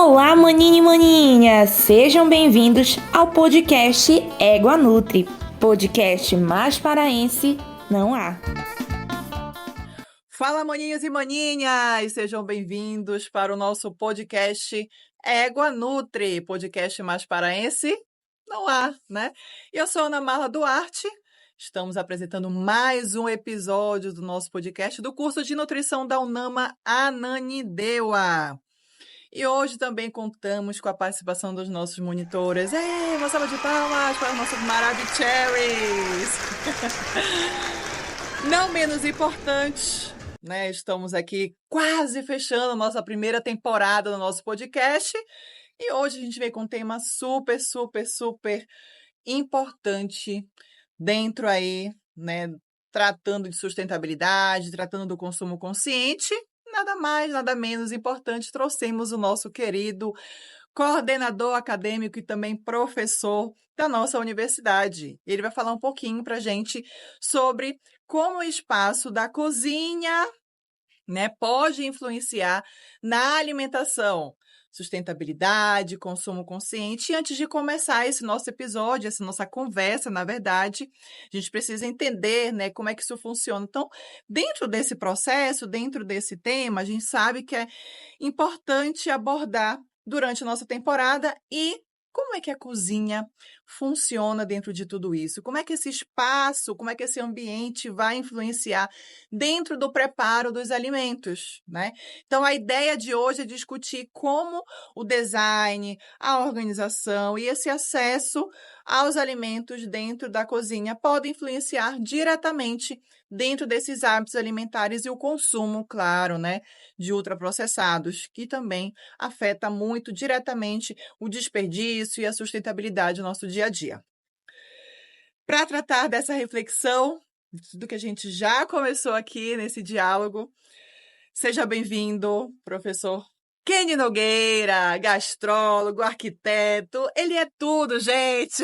Olá, maninho e maninha! Sejam bem-vindos ao podcast Égua Nutri, podcast mais paraense não há. Fala, maninhos e maninhas! Sejam bem-vindos para o nosso podcast Égua Nutri, podcast mais paraense não há, né? Eu sou Ana Marla Duarte, estamos apresentando mais um episódio do nosso podcast do curso de nutrição da UNAMA Ananindeua. E hoje também contamos com a participação dos nossos monitores. Uma salva de palmas para o nosso Maravicheries! Não menos importante, né? Estamos aqui quase fechando a nossa primeira temporada do nosso podcast. E hoje a gente veio com um tema super importante dentro aí, né? Tratando de sustentabilidade, tratando do consumo consciente. Nada mais, nada menos importante, trouxemos o nosso querido coordenador acadêmico e também professor da nossa universidade. Ele vai falar um pouquinho para a gente sobre como o espaço da cozinha, né, pode influenciar na alimentação, sustentabilidade, consumo consciente. E antes de começar esse nosso episódio, essa nossa conversa, na verdade, a gente precisa entender, né, como é que isso funciona. Então, dentro desse processo, dentro desse tema, a gente sabe que é importante abordar durante a nossa temporada e como é que a cozinha funciona dentro de tudo isso? Como é que esse espaço, como é que esse ambiente vai influenciar dentro do preparo dos alimentos, né? Então, a ideia de hoje é discutir como o design, a organização e esse acesso aos alimentos dentro da cozinha podem influenciar diretamente dentro desses hábitos alimentares e o consumo, claro, né, de ultraprocessados, que também afeta muito diretamente o desperdício e a sustentabilidade do nosso dia a dia. Para tratar dessa reflexão, do que a gente já começou aqui nesse diálogo, seja bem-vindo, professor Kenny Nogueira, gastrólogo, arquiteto, ele é tudo, gente!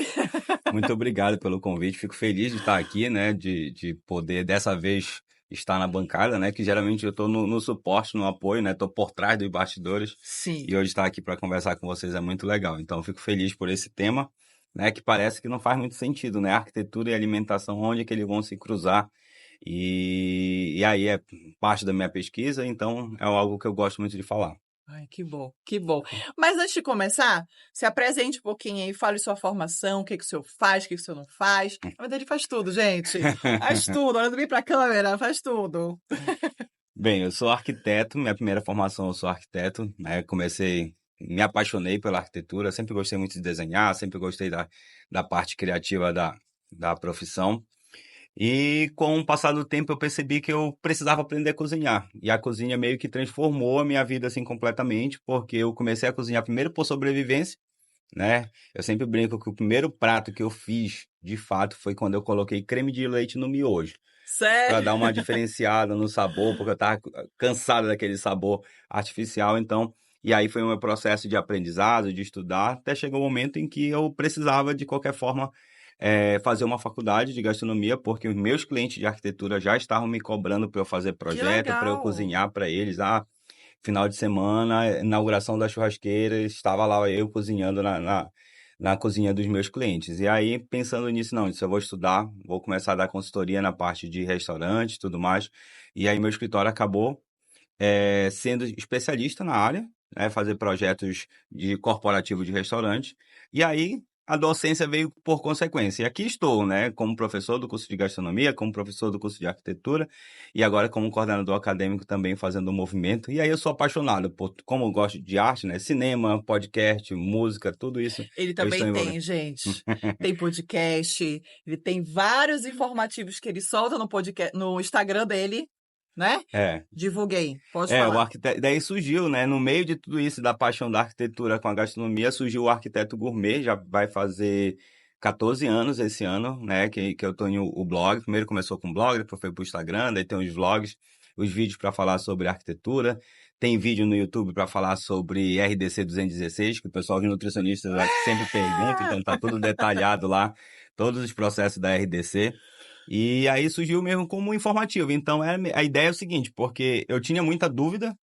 Muito obrigado pelo convite, fico feliz de estar aqui, né, de poder dessa vez estar na bancada, né, que geralmente eu estou no suporte, no apoio, né, estou por trás dos bastidores. Sim. E hoje estar aqui para conversar com vocês é muito legal, então fico feliz por esse tema, né, que parece que não faz muito sentido, né, arquitetura e alimentação, onde é que eles vão se cruzar, e aí é parte da minha pesquisa, então é algo que eu gosto muito de falar. Ai, que bom, que bom. Mas antes de começar, se apresente um pouquinho aí, fale sua formação, o que o senhor faz, o que o senhor não faz. Na verdade, faz tudo, gente. Faz tudo, olha bem para a câmera, faz tudo. Bem, eu sou arquiteto, minha primeira formação eu sou arquiteto, né? Me apaixonei pela arquitetura, sempre gostei muito de desenhar, sempre gostei da parte criativa da profissão. E com o passar do tempo eu percebi que eu precisava aprender a cozinhar. E a cozinha meio que transformou a minha vida assim completamente, porque eu comecei a cozinhar primeiro por sobrevivência, né? Eu sempre brinco que o primeiro prato que eu fiz, de fato, foi quando eu coloquei creme de leite no miojo. Sério? Para dar uma diferenciada no sabor, porque eu estava cansado daquele sabor artificial, então... E aí foi um processo de aprendizado, de estudar, até chegou o momento em que eu precisava, de qualquer forma, fazer uma faculdade de gastronomia, porque os meus clientes de arquitetura já estavam me cobrando para eu fazer projeto, para eu cozinhar para eles. Final de semana, inauguração da churrasqueira, estava lá eu cozinhando na cozinha dos meus clientes. E aí, pensando nisso, não, isso eu vou estudar, vou começar a dar consultoria na parte de restaurante e tudo mais. E aí meu escritório acabou sendo especialista na área, né, fazer projetos de corporativo de restaurante. E aí a docência veio por consequência. E aqui estou, né, como professor do curso de gastronomia, como professor do curso de arquitetura e agora como coordenador acadêmico também fazendo um movimento. E aí eu sou apaixonado por, como eu gosto de arte, né, cinema, podcast, música, tudo isso. Ele também tem, gente. Tem podcast, ele tem vários informativos que ele solta no podcast, no Instagram dele, né? Divulguei, pode falar. O arquiteto, daí surgiu, né, no meio de tudo isso, da paixão da arquitetura com a gastronomia, surgiu o Arquiteto Gourmet, já vai fazer 14 anos esse ano, né, que eu tenho o blog. Primeiro começou com o blog, depois foi pro Instagram, daí tem os vlogs, os vídeos para falar sobre arquitetura, tem vídeo no YouTube para falar sobre RDC 216, que o pessoal de nutricionista sempre pergunta, então tá tudo detalhado lá, todos os processos da RDC. E aí surgiu mesmo como informativo. Então a ideia é o seguinte, porque eu tinha muita dúvida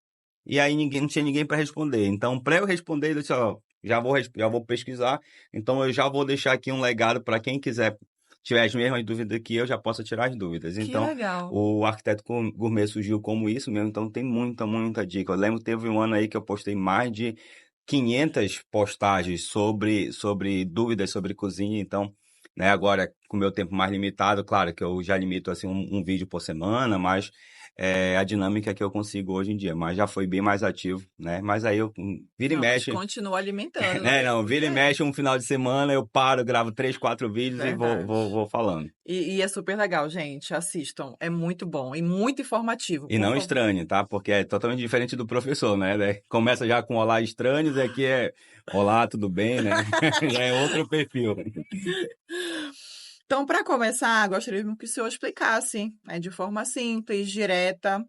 e aí não tinha ninguém para responder. Então, para eu responder, eu disse, ó, já vou pesquisar, então eu já vou deixar aqui um legado para quem quiser tiver as mesmas dúvidas que eu, já possa tirar as dúvidas. Que Então, legal. o Arquiteto Gourmet surgiu como isso mesmo, então tem muita dica. Eu lembro que teve um ano aí que eu postei mais de 500 postagens sobre dúvidas sobre cozinha, então, né, agora com o meu tempo mais limitado, claro que eu já limito assim um vídeo por semana, mas é a dinâmica que eu consigo hoje em dia, mas já foi bem mais ativo, né? Mas aí eu vira e Não, mas mexe, continua alimentando, né? né? Não, vira e mexe um final de semana, eu paro, gravo 3, 4 vídeos e Verdade. vou falando. E é super legal, gente. Assistam. É muito bom e muito informativo. E Por não favor. estranhe, tá? Porque é totalmente diferente do professor, né? Começa já com olá estranhos, aqui é olá, tudo bem, né? Já é outro perfil. Então, para começar, gostaria que o senhor explicasse, né, de forma simples, direta,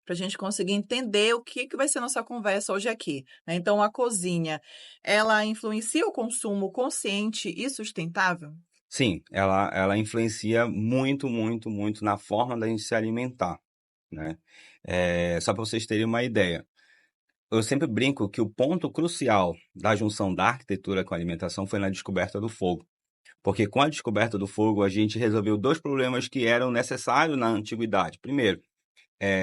para a gente conseguir entender o que vai ser nossa conversa hoje aqui, né? Então, a cozinha, ela influencia o consumo consciente e sustentável? Sim, ela influencia muito na forma da gente se alimentar, né? Só para vocês terem uma ideia, eu sempre brinco que o ponto crucial da junção da arquitetura com a alimentação foi na descoberta do fogo. Porque com a descoberta do fogo, a gente resolveu 2 problemas que eram necessários na antiguidade. Primeiro,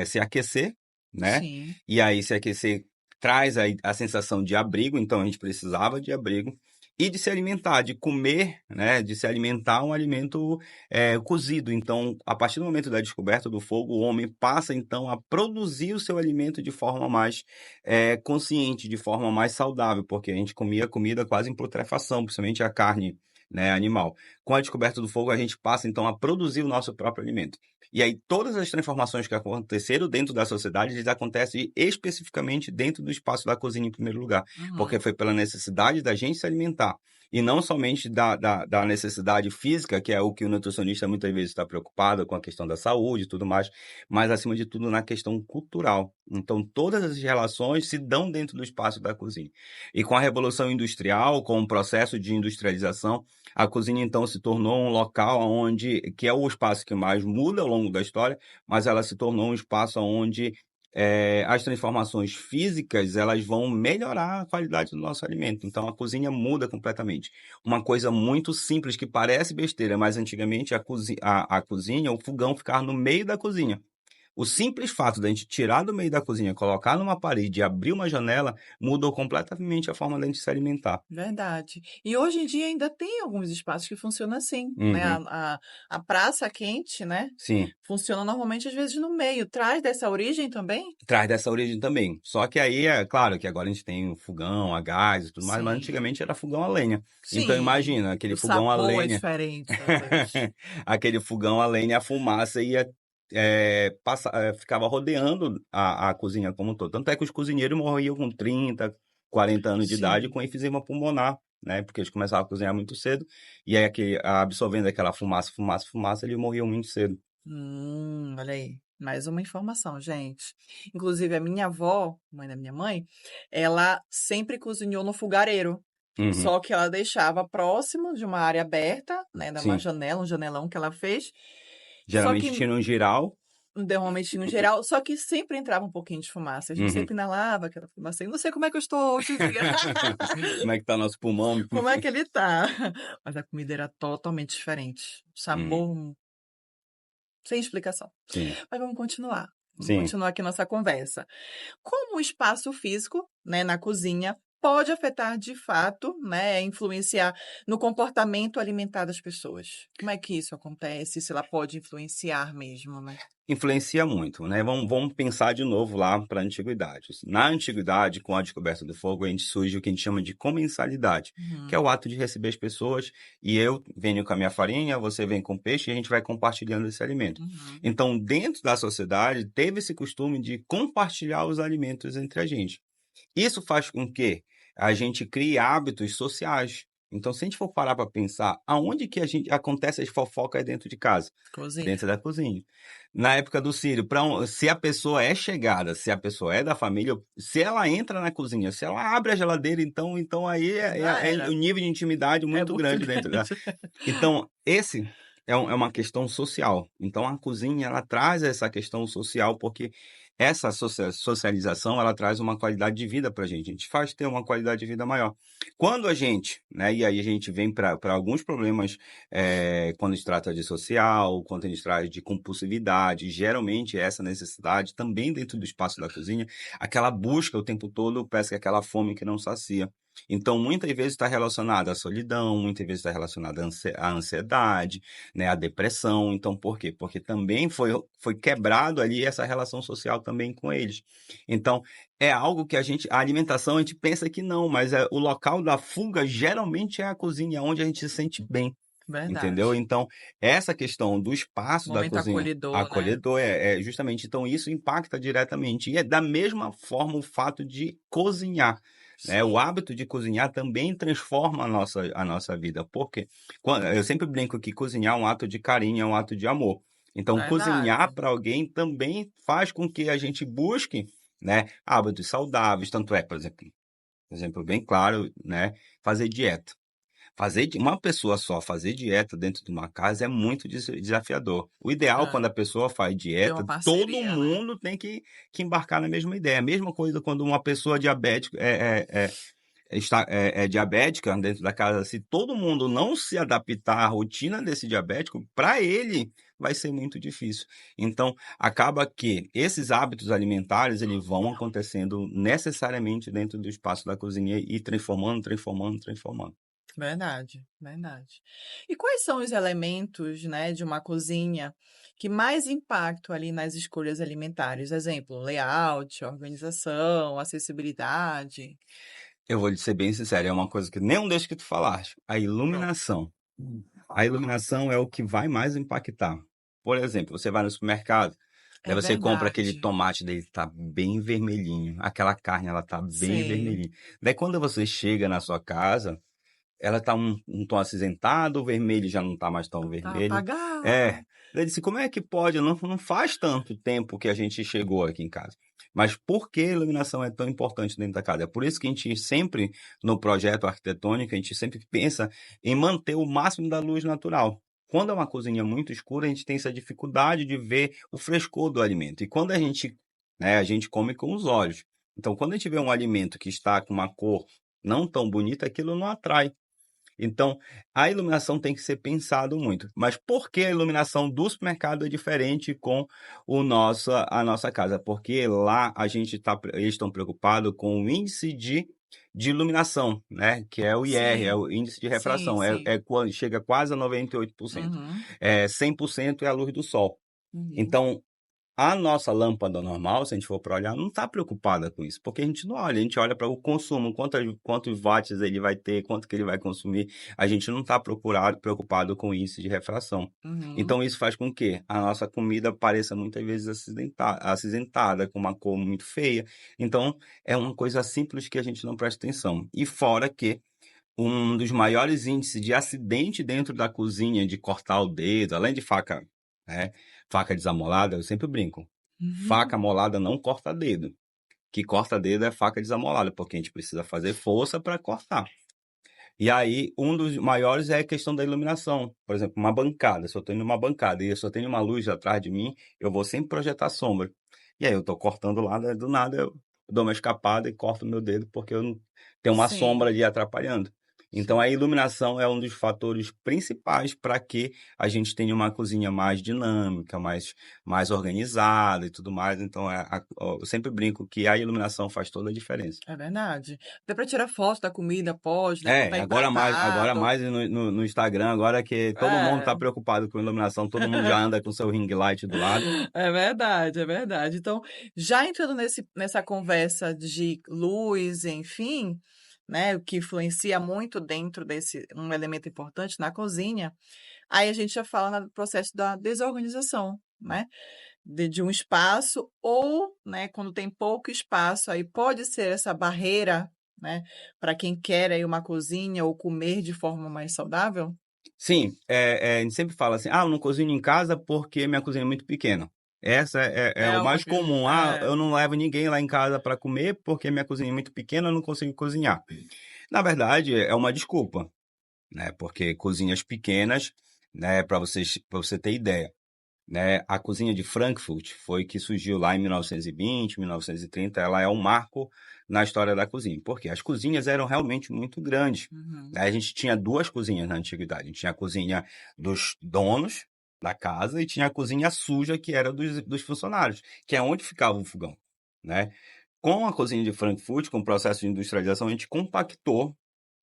se aquecer, né? Sim. E aí se aquecer traz a sensação de abrigo, então a gente precisava de abrigo. E de se alimentar, de comer, né? De se alimentar um alimento cozido. Então, a partir do momento da descoberta do fogo, o homem passa então a produzir o seu alimento de forma mais consciente, de forma mais saudável, porque a gente comia comida quase em putrefação, principalmente a carne, né, animal. Com a descoberta do fogo, a gente passa então a produzir o nosso próprio alimento. E aí todas as transformações que aconteceram dentro da sociedade, eles acontecem especificamente dentro do espaço da cozinha em primeiro lugar, porque foi pela necessidade da gente se alimentar. E não somente da necessidade física, que é o que o nutricionista muitas vezes está preocupado com a questão da saúde e tudo mais, mas acima de tudo na questão cultural. Então todas as relações se dão dentro do espaço da cozinha. E com a Revolução Industrial, com o processo de industrialização, a cozinha então se tornou um local onde, que é o espaço que mais muda ao longo da história, mas ela se tornou um espaço onde as transformações físicas elas vão melhorar a qualidade do nosso alimento. Então a cozinha muda completamente. Uma coisa muito simples que parece besteira, mas antigamente a cozinha, o fogão ficava no meio da cozinha. O simples fato da gente tirar do meio da cozinha, colocar numa parede e abrir uma janela, mudou completamente a forma da gente se alimentar. Verdade. E hoje em dia ainda tem alguns espaços que funcionam assim, né? Uhum. A praça quente, né? Sim, Funciona normalmente às vezes no meio. Traz dessa origem também? traz dessa origem também. Só que aí é claro que agora a gente tem o fogão a gás e tudo mais, mas Sim. antigamente era fogão a lenha. Então Sim. imagina, aquele O fogão a sabor é lenha, diferente, talvez. aquele fogão a lenha, a fumaça ia ficava rodeando a cozinha como um todo. Tanto é que os cozinheiros morriam com 30, 40 anos de idade Sim. com enfisema pulmonar, né? Porque eles começavam a cozinhar muito cedo e aí absorvendo aquela fumaça, eles morriam muito cedo. Olha aí. Mais uma informação, gente. Inclusive, a minha avó, mãe da minha mãe, ela sempre cozinhou no fogareiro. Uhum. Só que ela deixava próximo de uma área aberta, né? De uma Sim. janela, um janelão que ela fez. Só Geralmente que tinha um giral. normalmente no geral, só que sempre entrava um pouquinho de fumaça. A gente Uhum. sempre inalava aquela fumaça. Eu não sei como é que eu estou hoje em dia. Como é que tá nosso pulmão? Como é que ele tá? Mas a comida era totalmente diferente. Sabor sem explicação. Sim, Mas vamos continuar. Vamos sim. continuar aqui nossa conversa. Como o espaço físico, né, na cozinha pode afetar de fato, né, influenciar no comportamento alimentar das pessoas? Como é que isso acontece? Se ela pode influenciar mesmo, né? Influencia muito, né? Vamos pensar de novo lá para a antiguidade. Na antiguidade, com a descoberta do fogo, a gente surge o que a gente chama de comensalidade, que é o ato de receber as pessoas e eu venho com a minha farinha, você vem com peixe e a gente vai compartilhando esse alimento. Então, dentro da sociedade, teve esse costume de compartilhar os alimentos entre a gente. Isso faz com que a gente crie hábitos sociais. Então, se a gente for parar para pensar, aonde que acontece as fofocas dentro de casa? Cozinha. Dentro da cozinha. Na época do Círio, se a pessoa é chegada, se a pessoa é da família, se ela entra na cozinha, se ela abre a geladeira, então aí é um nível de intimidade muito grande dentro da... Então, esse é uma questão social. Então, a cozinha, ela traz essa questão social porque essa socialização, ela traz uma qualidade de vida para a gente faz ter uma qualidade de vida maior. Quando a gente, né, e aí a gente vem para alguns problemas, quando se trata de social, quando a gente traz de compulsividade, geralmente essa necessidade também dentro do espaço da cozinha, aquela busca o tempo todo, parece que é aquela fome que não sacia. Então, muitas vezes está relacionada à solidão, muitas vezes está relacionada à ansiedade, né, à depressão. Então, por quê? Porque também foi quebrado ali essa relação social também com eles. Então, é algo que a alimentação, a gente pensa que não, mas o local da fuga geralmente é a cozinha, onde a gente se sente bem. Entendeu? Verdade. Então, essa questão do espaço da Momento cozinha acolhedor, né? acolhedor é justamente, então isso impacta diretamente. E é da mesma forma o fato de cozinhar, né? O Sim, hábito de cozinhar também transforma a nossa vida. Porque eu sempre brinco que cozinhar é um ato de carinho, é um ato de amor. Então, cozinhar verdade. para alguém também faz com que a gente busque, né, hábitos saudáveis. Tanto é, por exemplo bem claro, né, fazer dieta. Uma pessoa só fazer dieta dentro de uma casa é muito desafiador. O ideal, É, quando a pessoa faz ter dieta, uma todo parceria, né? mundo tem que embarcar na mesma ideia. A mesma coisa quando uma pessoa diabética é diabética dentro da casa. Se todo mundo não se adaptar à rotina desse diabético, para ele vai ser muito difícil. Então, acaba que esses hábitos alimentares eles vão acontecendo necessariamente dentro do espaço da cozinha e transformando, transformando, transformando. Verdade, verdade. E quais são os elementos, né, de uma cozinha que mais impactam ali nas escolhas alimentares? Exemplo, layout, organização, acessibilidade. Eu vou lhe ser bem sincero, é uma coisa que nenhum desses que tu falaste. A Pronto. iluminação. A iluminação é o que vai mais impactar. Por exemplo, você vai no supermercado, daí É você compra aquele verdade. tomate dele, tá bem vermelhinho. Aquela carne, ela tá bem Sim. vermelhinha. Daí quando você chega na sua casa, ela tá um tom acinzentado, o vermelho já não tá mais tão Tá vermelho. É. apagado. Eu disse, como é que pode? Não faz tanto tempo que a gente chegou aqui em casa. Mas por que a iluminação é tão importante dentro da casa? É por isso que a gente sempre, no projeto arquitetônico, a gente sempre pensa em manter o máximo da luz natural. Quando é uma cozinha muito escura, a gente tem essa dificuldade de ver o frescor do alimento. E quando a gente come com os olhos. Então, quando a gente vê um alimento que está com uma cor não tão bonita, aquilo não atrai. Então, a iluminação tem que ser pensado muito. Mas por que a iluminação do supermercado é diferente com a nossa casa? Porque lá eles estão preocupados com o índice de iluminação, né? Que é o IR, é Sim, o índice de sim, refração. sim. Chega quase a 98%. Uhum, 100% é a luz do sol. uhum. Então, a nossa lâmpada normal, se a gente for para olhar, não está preocupada com isso, porque a gente não olha, a gente olha para o consumo, quantos watts ele vai ter, quanto que ele vai consumir, a gente não está preocupado com isso de refração. Uhum. Então isso faz com que a nossa comida pareça muitas vezes acinzentada, com uma cor muito feia. Então é uma coisa simples que a gente não presta atenção. E fora que um dos maiores índices de acidente dentro da cozinha, de cortar o dedo, além de faca, né, faca desamolada, eu sempre brinco. Faca amolada não corta dedo. Que corta dedo é faca desamolada, porque a gente precisa fazer força para cortar. E aí, um dos maiores é a questão da iluminação. Por exemplo, uma bancada. Se eu estou indo numa bancada e eu só tenho uma luz atrás de mim, eu vou sempre projetar sombra. E aí, eu estou cortando lá, do nada eu dou uma escapada e corto meu dedo, porque eu não tenho uma Sim, sombra ali atrapalhando. Então, a sim. iluminação é um dos fatores principais para que a gente tenha uma cozinha mais dinâmica, mais organizada e tudo mais. Então, eu sempre brinco que a iluminação faz toda a diferença. É verdade. Até para tirar foto da comida pode, né, quando tá Agora empratado. mais no Instagram, agora que todo mundo está É. preocupado com iluminação, todo mundo já anda com seu ring light do lado. É verdade, é verdade. Então, já entrando nessa conversa de luz, enfim, né, o que influencia muito dentro desse um elemento importante na cozinha, aí a gente já fala no processo da desorganização, né, de um espaço ou, né, quando tem pouco espaço, aí pode ser essa barreira, né, para quem quer aí uma cozinha ou comer de forma mais saudável? Sim, a gente sempre fala assim, eu não cozinho em casa porque minha cozinha é muito pequena. Essa é É o uma mais que comum. é, Eu não levo ninguém lá em casa para comer porque minha cozinha é muito pequena, eu não consigo cozinhar. Na verdade, é uma desculpa, né? Porque cozinhas pequenas, né, para você ter ideia. né? A cozinha de Frankfurt foi que surgiu lá em 1920, 1930. Ela é um marco na história da cozinha, porque as cozinhas eram realmente muito grandes. Uhum. A gente tinha duas cozinhas na antiguidade. A gente tinha a cozinha dos donos da casa e tinha a cozinha suja, que era dos funcionários, que é onde ficava o fogão, né? Com a cozinha de Frankfurt, com o processo de industrialização, a gente compactou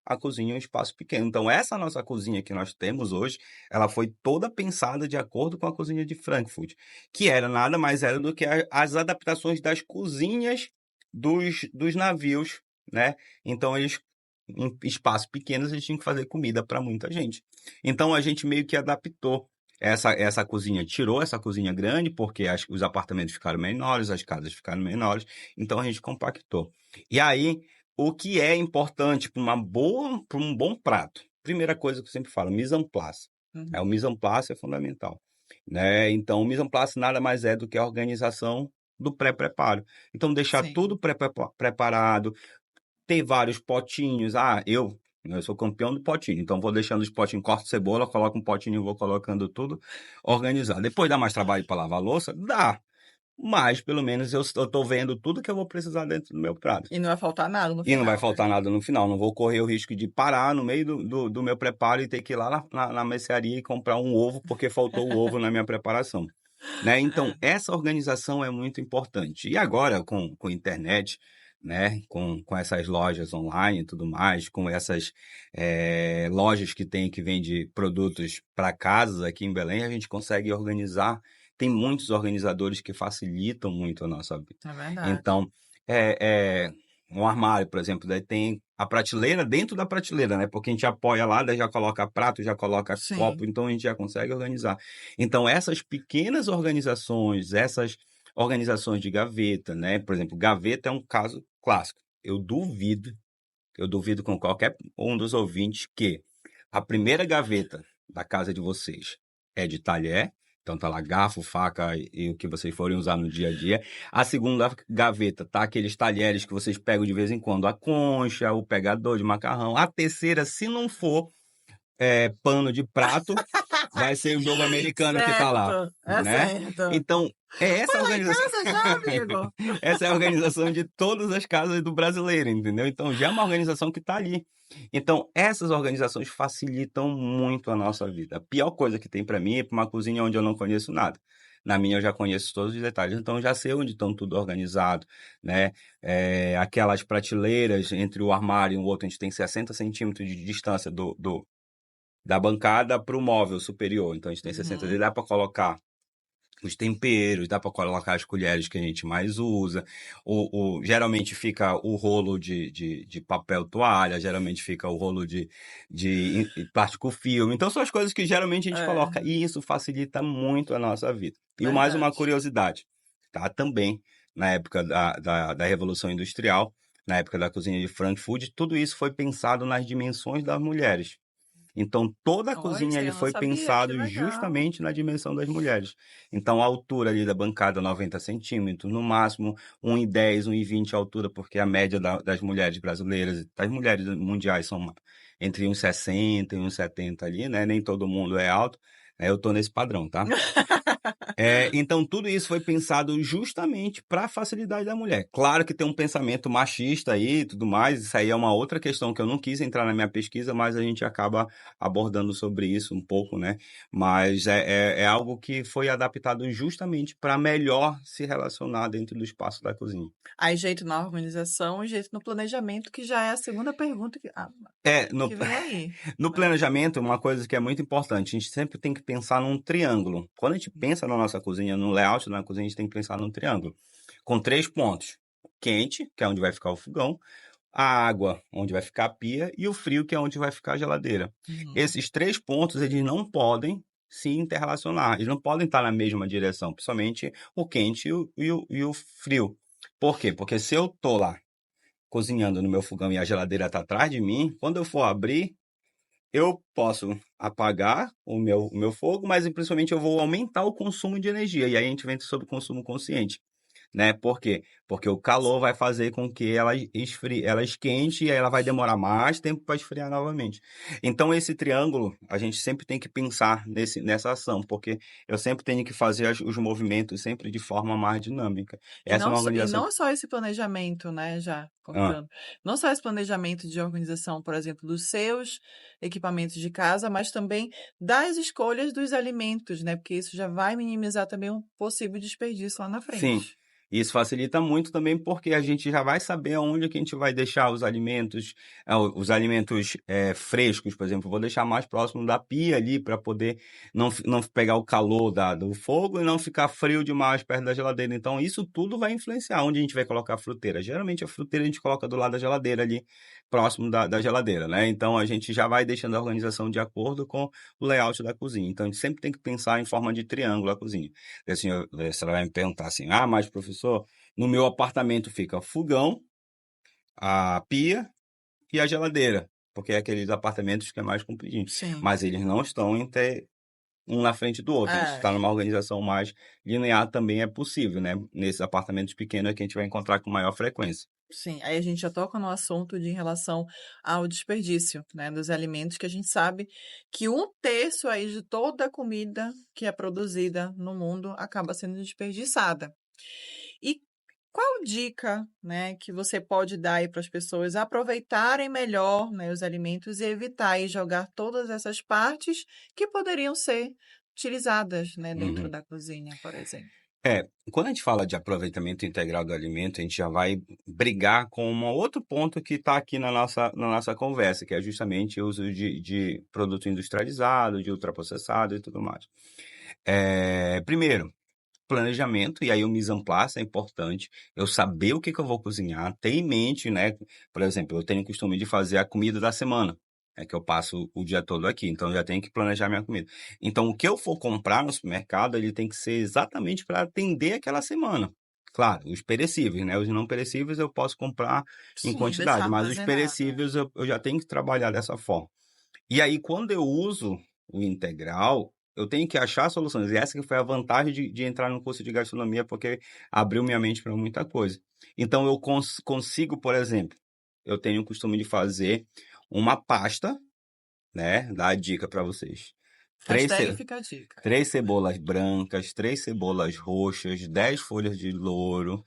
a cozinha em um espaço pequeno. Então, essa nossa cozinha que nós temos hoje, ela foi toda pensada de acordo com a cozinha de Frankfurt, que era nada mais era do que as adaptações das cozinhas dos navios, né? Então, eles, em espaços pequenos, eles tinham que fazer comida para muita gente. Então, a gente meio que adaptou essa cozinha, tirou essa cozinha grande, porque os apartamentos ficaram menores, as casas ficaram menores, então a gente compactou. E aí, o que é importante para um bom prato? Primeira coisa que eu sempre falo, mise en place. Uhum. O mise en place é fundamental, né? Então, o mise en place nada mais é do que a organização do pré-preparo. Então, deixar Sim. tudo preparado, ter vários potinhos. Eu sou campeão do potinho, então vou deixando os potinhos, corto cebola, coloco um potinho e vou colocando tudo organizado. Depois dá mais trabalho para lavar a louça? Dá. Mas, pelo menos, eu estou vendo tudo que eu vou precisar dentro do meu prato. E não vai faltar nada no E não vai final, faltar nada no final. Não vou correr o risco de parar no meio do meu preparo e ter que ir lá na mercearia e comprar um ovo porque faltou o ovo na minha preparação. Né? Então, essa organização é muito importante. E agora, com a internet, né? Com essas lojas online e tudo mais, com essas lojas que vende produtos para casas aqui em Belém, a gente consegue organizar. Tem muitos organizadores que facilitam muito a nossa vida. É verdade. Então, um armário, por exemplo, daí tem a prateleira dentro da prateleira, né? Porque a gente apoia lá, daí já coloca prato, já coloca Sim. copo, então a gente já consegue organizar. Então, essas pequenas organizações, essas organizações de gaveta, né? Por exemplo, gaveta é um caso clássico. Eu duvido com qualquer um dos ouvintes que a primeira gaveta da casa de vocês é de talher, então tá lá garfo, faca e o que vocês forem usar no dia a dia. A segunda gaveta tá aqueles talheres que vocês pegam de vez em quando, a concha, o pegador de macarrão. A terceira, se não for pano de prato, vai ser o jogo americano que tá lá, Certo, né? certo. Então, essa Foi lá em organização. casa já, amigo. Essa é a organização de todas as casas do brasileiro, entendeu? Então, já é uma organização que está ali. Então, essas organizações facilitam muito a nossa vida. A pior coisa que tem para mim é para uma cozinha onde eu não conheço nada. Na minha eu já conheço todos os detalhes, então eu já sei onde estão tudo organizado, né? Aquelas prateleiras entre o armário e o outro, a gente tem 60 centímetros de distância da bancada para o móvel superior. Então, a gente tem 60, dá para colocar os temperos, dá para colocar as colheres que a gente mais usa. Geralmente fica o rolo de papel toalha, geralmente fica o rolo de plástico filme. Então, são as coisas que geralmente a gente coloca. E isso facilita muito a nossa vida. E mais uma curiosidade, tá? Também, na época da Revolução Industrial, na época da cozinha de Frankfurt, tudo isso foi pensado nas dimensões das mulheres. Então, toda a Olha, cozinha isso ele eu não foi sabia, que pensado legal. justamente na dimensão das mulheres. Então, a altura ali da bancada, 90 centímetros, no máximo 1,10, 1,20 a altura, porque a média das mulheres brasileiras, das mulheres mundiais são entre 1,60 e 1,70 ali, né? Nem todo mundo é alto. Eu tô nesse padrão, tá? Então, tudo isso foi pensado justamente para a facilidade da mulher. Claro que tem um pensamento machista aí e tudo mais, isso aí é uma outra questão que eu não quis entrar na minha pesquisa, mas a gente acaba abordando sobre isso um pouco, né? Mas é algo que foi adaptado justamente para melhor se relacionar dentro do espaço da cozinha. Aí, jeito na organização e jeito no planejamento, que já é a segunda pergunta que vem aí. No planejamento, uma coisa que é muito importante, a gente sempre tem que pensar num triângulo. Quando a gente pensa na nossa cozinha, no layout da cozinha, a gente tem que pensar num triângulo. Com 3 pontos. Quente, que é onde vai ficar o fogão, a água, onde vai ficar a pia, e o frio, que é onde vai ficar a geladeira. Esses 3 pontos, eles não podem se interrelacionar, eles não podem estar na mesma direção, principalmente o quente e o frio. Por quê? Porque se eu tô lá cozinhando no meu fogão e a geladeira está atrás de mim, quando eu for abrir, eu posso apagar o meu fogo, mas principalmente eu vou aumentar o consumo de energia. E aí a gente vem sobre o consumo consciente. né? Por quê? Porque o calor vai fazer com que ela esfrie, ela esquente e aí ela vai demorar mais tempo para esfriar novamente. Então, esse triângulo, a gente sempre tem que pensar nessa ação, porque eu sempre tenho que fazer os movimentos sempre de forma mais dinâmica. Essa é uma E organização. não só esse planejamento, né, já Ah, cortando, não só esse planejamento de organização, por exemplo, dos seus equipamentos de casa, mas também das escolhas dos alimentos, né, porque isso já vai minimizar também um possível desperdício lá na sim. frente. Isso facilita muito também porque a gente já vai saber aonde que a gente vai deixar os alimentos, frescos, por exemplo. Eu vou deixar mais próximo da pia ali para poder não pegar o calor do fogo e não ficar frio demais perto da geladeira. Então, isso tudo vai influenciar onde a gente vai colocar a fruteira. Geralmente, a fruteira a gente coloca do lado da geladeira ali, próximo da geladeira, né? Então, a gente já vai deixando a organização de acordo com o layout da cozinha. Então, a gente sempre tem que pensar em forma de triângulo a cozinha. E assim, você vai me perguntar assim, mas professor, no meu apartamento fica fogão, a pia e a geladeira, porque é aqueles apartamentos que é mais compridinho. Sim. Mas eles não estão um na frente do outro. Isso É, está numa organização mais linear também é possível, né? Nesses apartamentos pequenos é que a gente vai encontrar com maior frequência. sim. Aí a gente já toca no assunto de em relação ao desperdício, né, dos alimentos, que a gente sabe que 1/3 aí de toda a comida que é produzida no mundo acaba sendo desperdiçada. E qual dica, né, que você pode dar aí para as pessoas aproveitarem melhor, né, os alimentos e evitar aí jogar todas essas partes que poderiam ser utilizadas, né, dentro Uhum. da cozinha, por exemplo? Quando a gente fala de aproveitamento integral do alimento, a gente já vai brigar com um outro ponto que está aqui na nossa conversa, que é justamente o uso de produto industrializado, de ultraprocessado e tudo mais. Primeiro, planejamento, e aí o mise en place é importante, eu saber o que eu vou cozinhar, ter em mente, né? Por exemplo, eu tenho o costume de fazer a comida da semana, é que eu passo o dia todo aqui, então eu já tenho que planejar minha comida. Então, o que eu for comprar no supermercado, ele tem que ser exatamente para atender aquela semana. Claro, os perecíveis, né? Os não perecíveis eu posso comprar em Sim, deixar quantidade, mas os armazenado. perecíveis eu já tenho que trabalhar dessa forma. E aí, quando eu uso o integral, eu tenho que achar soluções. E essa que foi a vantagem de entrar no curso de gastronomia, porque abriu minha mente para muita coisa. Então, eu consigo, por exemplo, eu tenho o costume de fazer uma pasta, né? Dar a dica para vocês. Três, Hashtag ce- fica a dica. três cebolas brancas, 3 cebolas roxas, 10 folhas de louro,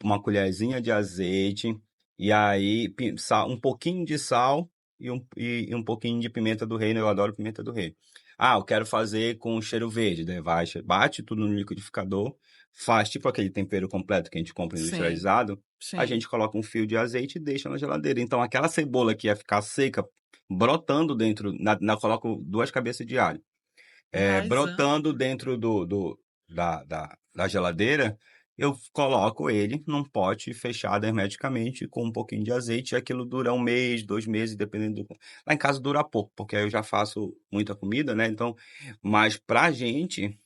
uma colherzinha de azeite, e aí um pouquinho de sal e um pouquinho de pimenta do reino. Eu adoro pimenta do reino. Eu quero fazer com cheiro verde, daí bate tudo no liquidificador, faz tipo aquele tempero completo que a gente compra Sim, industrializado, a sim. gente coloca um fio de azeite e deixa na geladeira. Então aquela cebola que ia ficar seca, brotando dentro, coloco 2 cabeças de alho, brotando Enraizando. dentro da geladeira, eu coloco ele num pote fechado hermeticamente com um pouquinho de azeite, e aquilo dura 1 mês, 2 meses, dependendo do. Lá em casa dura pouco, porque aí eu já faço muita comida, né? Então, mas pra gente,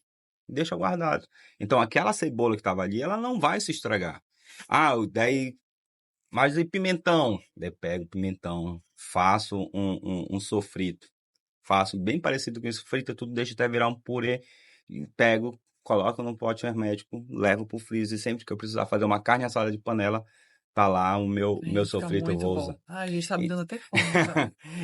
deixa guardado. Então, aquela cebola que estava ali, ela não vai se estragar. Daí. Mas e pimentão? Daí pego o pimentão, faço um sofrito. Faço bem parecido com isso, frita tudo, deixa até virar um purê, e pego, coloco num pote hermético, levo pro freezer, e sempre que eu precisar fazer uma carne assada de panela, tá lá o meu Ai, fica sofrito, eu muito vou usar. bom. Ai, gente, tá me E- dando até fome já.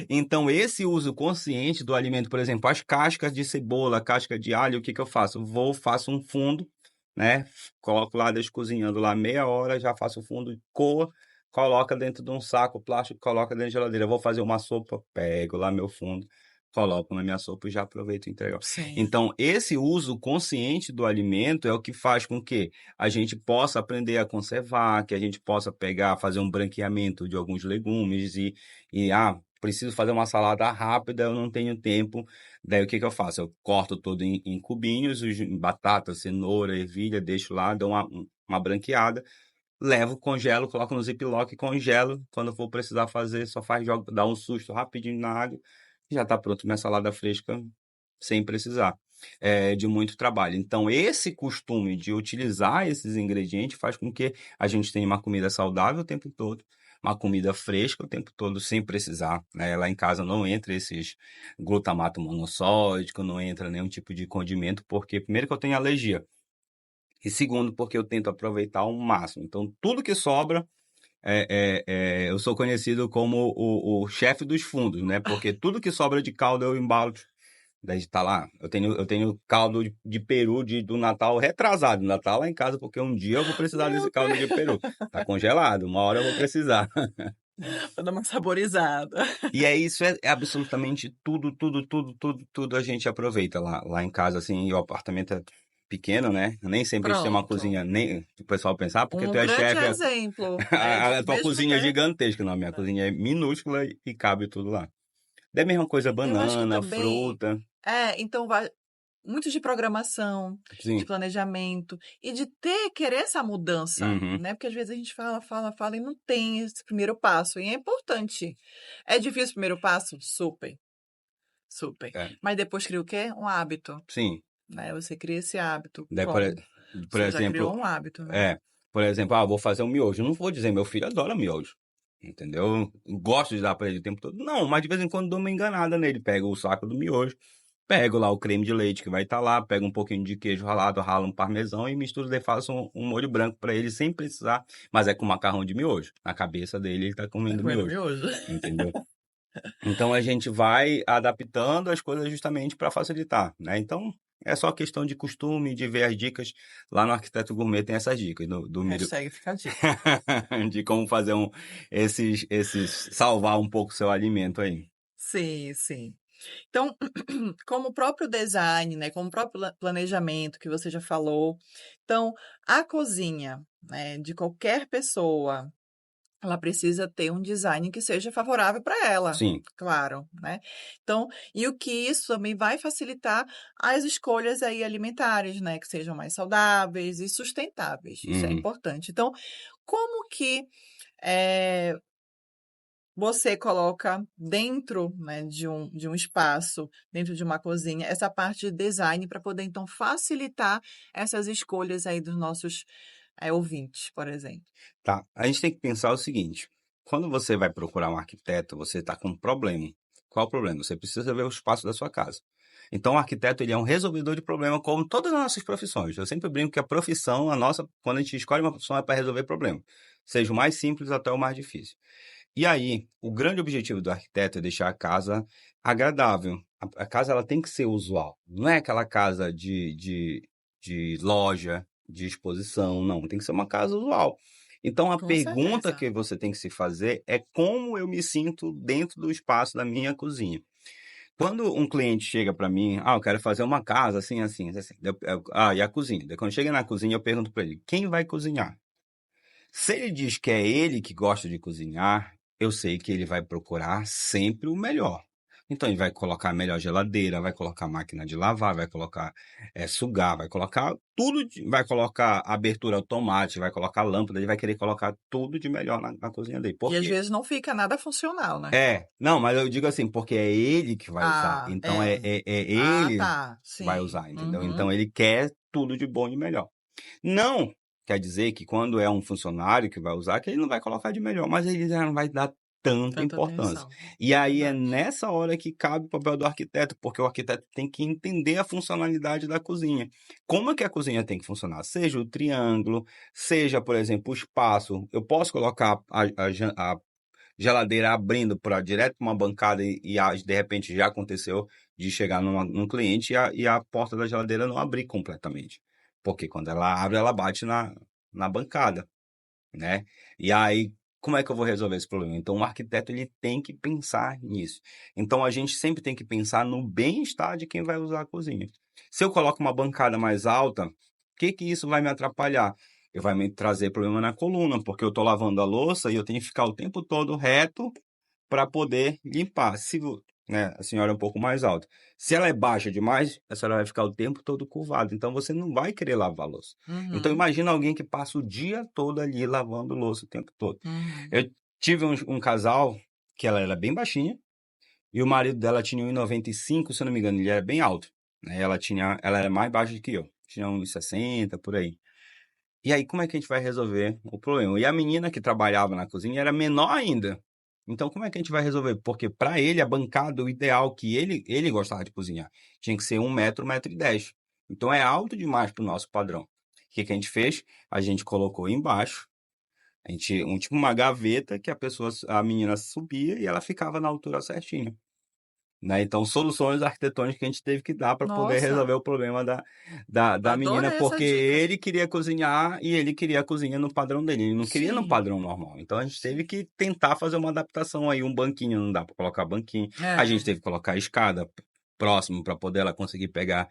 Então, esse uso consciente do alimento, por exemplo, as cascas de cebola, casca de alho, o que que eu faço? Faço um fundo, né? Coloco lá, deixo cozinhando lá meia hora, já faço o fundo, coa, coloca dentro de um saco plástico, coloca dentro da geladeira. Eu vou fazer uma sopa, pego lá meu fundo, coloco na minha sopa e já aproveito e entrego. Sim. Então, esse uso consciente do alimento é o que faz com que a gente possa aprender a conservar, que a gente possa pegar, fazer um branqueamento de alguns legumes preciso fazer uma salada rápida, eu não tenho tempo. Daí o que que eu faço? Eu corto tudo em cubinhos, batata, cenoura, ervilha, deixo lá, dou uma branqueada, levo, congelo, coloco no ziplock, congelo. Quando eu for precisar fazer, só faz, joga, dá um susto rapidinho na água e já está pronto minha salada fresca sem precisar de muito trabalho. Então, esse costume de utilizar esses ingredientes faz com que a gente tenha uma comida saudável o tempo todo, uma comida fresca o tempo todo, sem precisar, né? Lá em casa não entra esses glutamato monossódico, não entra nenhum tipo de condimento, porque primeiro que eu tenho alergia. E segundo, porque eu tento aproveitar ao máximo. Então, tudo que sobra, eu sou conhecido como o chefe dos fundos, né? Porque tudo que sobra de caldo eu embalo. Daí tá lá, eu tenho caldo de peru do Natal retrasado. Ainda tá lá em casa, porque um dia eu vou precisar desse Meu caldo de peru. Tá congelado, uma hora eu vou precisar. Pra dar uma saborizada. E isso é absolutamente tudo a gente aproveita lá em casa, assim, e o apartamento é pequeno, né? Nem sempre a gente tem uma Pronto. cozinha, nem o pessoal pensa, porque Um tu é grande chefe, exemplo, né? a tua Mesmo cozinha é que... gigantesca. Não, a minha cozinha é minúscula e cabe tudo lá. Da mesma coisa, Eu acho que banana, também... fruta, Então vai muito de programação, de sim. planejamento e de querer essa mudança, Uhum, né? Porque às vezes a gente fala e não tem esse primeiro passo. E é importante. É difícil o primeiro passo? Super, super. é, Mas depois cria o quê? Um hábito, sim. né? Você cria esse hábito. Daí, Como? por Você já criou exemplo, um hábito, né? vou fazer um miojo. Eu não vou dizer, meu filho adora miojo. Entendeu? Eu gosto de dar pra ele o tempo todo. Não, mas de vez em quando dou uma enganada nele. Pego o saco do miojo, pego lá o creme de leite que vai estar lá, pego um pouquinho de queijo ralado, ralo um parmesão e misturo e faço um molho branco pra ele sem precisar. Mas é com macarrão de miojo. Na cabeça dele ele tá Tá comendo comendo miojo. miojo. Entendeu? Então a gente vai adaptando as coisas justamente para facilitar, né? Então é só questão de costume, de ver as dicas. Lá no Arquiteto Gourmet tem essas dicas do milho, Hashtag fica a dica. de como fazer salvar um pouco o seu alimento aí. Sim, sim. Então, como o próprio design, né, como o próprio planejamento que você já falou, então a cozinha, né, de qualquer pessoa, ela precisa ter um design que seja favorável para ela, Sim. claro, né? Então, e o que isso também vai facilitar as escolhas aí alimentares, né, que sejam mais saudáveis e sustentáveis. Isso é Uhum. importante. Então, como que eh, você coloca dentro, né, de um espaço, dentro de uma cozinha, essa parte de design para poder, então, facilitar essas escolhas aí dos nossos ouvintes, por exemplo. Tá. A gente tem que pensar o seguinte: quando você vai procurar um arquiteto, você está com um problema. Qual o problema? Você precisa ver o espaço da sua casa. Então, o arquiteto ele é um resolvedor de problema, como todas as nossas profissões. Eu sempre brinco que a profissão, quando a gente escolhe uma profissão, é para resolver problema. Seja o mais simples até o mais difícil. E aí, o grande objetivo do arquiteto é deixar a casa agradável. A casa ela tem que ser usual. Não é aquela casa de loja, de exposição, não. Tem que ser uma casa usual. Então, a Com pergunta certeza. que você tem que se fazer é como eu me sinto dentro do espaço da minha cozinha. Quando um cliente chega para mim, eu quero fazer uma casa assim, assim, assim. E a cozinha? Daí, quando chega na cozinha, eu pergunto para ele, quem vai cozinhar? Se ele diz que é ele que gosta de cozinhar, eu sei que ele vai procurar sempre o melhor. Então ele vai colocar a melhor geladeira, vai colocar máquina de lavar, vai colocar sugar, vai colocar tudo, vai colocar abertura automática, vai colocar lâmpada, ele vai querer colocar tudo de melhor na cozinha dele. E às Porque vezes não fica nada funcional, né? não, mas eu digo assim, porque é ele que vai usar. Ah, Então é. Ah, ele tá. que vai Sim. usar, entendeu? Uhum. Então ele quer tudo de bom e melhor. Não quer dizer que quando é um funcionário que vai usar, que ele não vai colocar de melhor, mas ele já não vai dar tanta Tanta importância. atenção. E aí é Verdade. nessa hora que cabe o papel do arquiteto, porque o arquiteto tem que entender a funcionalidade da cozinha. Como é que a cozinha tem que funcionar? Seja o triângulo, seja, por exemplo, o espaço. Eu posso colocar a geladeira abrindo direto para uma bancada de repente já aconteceu de chegar num cliente e a porta da geladeira não abrir completamente. Porque quando ela abre, ela bate na bancada, né? E aí, como é que eu vou resolver esse problema? Então, o arquiteto ele tem que pensar nisso. Então, a gente sempre tem que pensar no bem-estar de quem vai usar a cozinha. Se eu coloco uma bancada mais alta, o que isso vai me atrapalhar? Vai me trazer problema na coluna, porque eu estou lavando a louça e eu tenho que ficar o tempo todo reto para poder limpar. Se né, a senhora é um pouco mais alta. Se ela é baixa demais, a senhora vai ficar o tempo todo curvada. Então, você não vai querer lavar a louça. Então, Uhum. imagina alguém que passa o dia todo ali lavando louça o tempo todo. Uhum. Eu tive um casal que ela era bem baixinha e o marido dela tinha 1,95, se eu não me engano, ele era bem alto. Né? Ela era mais baixa do que eu. Tinha 1,60 por aí. E aí, como é que a gente vai resolver o problema? E a menina que trabalhava na cozinha era menor ainda. Então, como é que a gente vai resolver? Porque para ele, a bancada, o ideal que ele gostava de cozinhar, tinha que ser 1 metro, 1,10 m. Então, é alto demais para o nosso padrão. que a gente fez? A gente colocou embaixo, tipo uma gaveta que a menina subia e ela ficava na altura certinha. Né? Então, soluções arquitetônicas que a gente teve que dar para poder resolver Nossa, o problema da menina, adorei porque essas dicas. ele queria cozinhar e ele queria a cozinha no padrão dele, ele não queria no Sim, padrão normal. Então, a gente teve que tentar fazer uma adaptação aí, um banquinho, não dá para colocar banquinho. A gente é, teve que colocar a escada próximo para poder ela conseguir pegar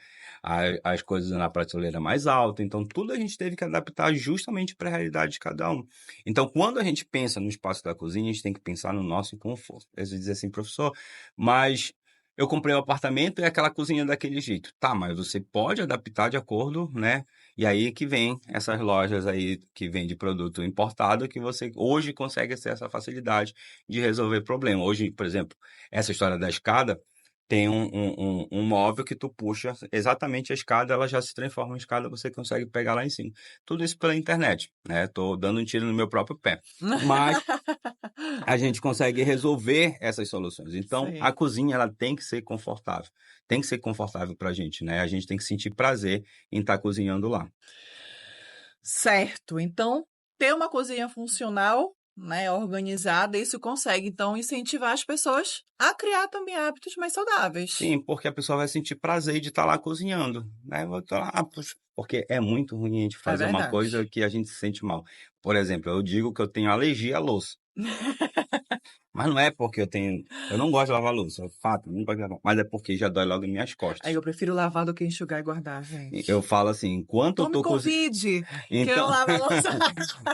as coisas na prateleira mais alta. Então, tudo a gente teve que adaptar justamente para a realidade de cada um. Então, quando a gente pensa no espaço da cozinha, a gente tem que pensar no nosso conforto. Às vezes dizer assim, professor, mas eu comprei um apartamento e aquela cozinha daquele jeito. Tá, mas você pode adaptar de acordo, né? E aí que vem essas lojas aí que vendem produto importado que você hoje consegue ter essa facilidade de resolver problema. Hoje, por exemplo, essa história da escada, tem um móvel que tu puxa exatamente a escada, ela já se transforma em escada, você consegue pegar lá em cima. Tudo isso pela internet, né? Tô dando um tiro no meu próprio pé. Mas a gente consegue resolver essas soluções. Então, a sim. cozinha ela tem que ser confortável. Tem que ser confortável para a gente, né? A gente tem que sentir prazer em estar cozinhando lá. Certo. Então, ter uma cozinha funcional, né, organizada, isso consegue, então, incentivar as pessoas a criar também hábitos mais saudáveis. Sim, porque a pessoa vai sentir prazer de estar lá cozinhando, né? Vou estar lá, poxa, porque é muito ruim a gente É fazer uma verdade. coisa que a gente se sente mal. Por exemplo, eu digo que eu tenho alergia à louça. Mas não é porque eu não gosto de lavar louça, é fato, não gosto de lavar, mas é porque já dói logo em minhas Aí costas. eu prefiro lavar do que enxugar e guardar, Eu gente. falo assim, enquanto eu Não me tô cozinhando. convide, que eu Então, não lavo a louça.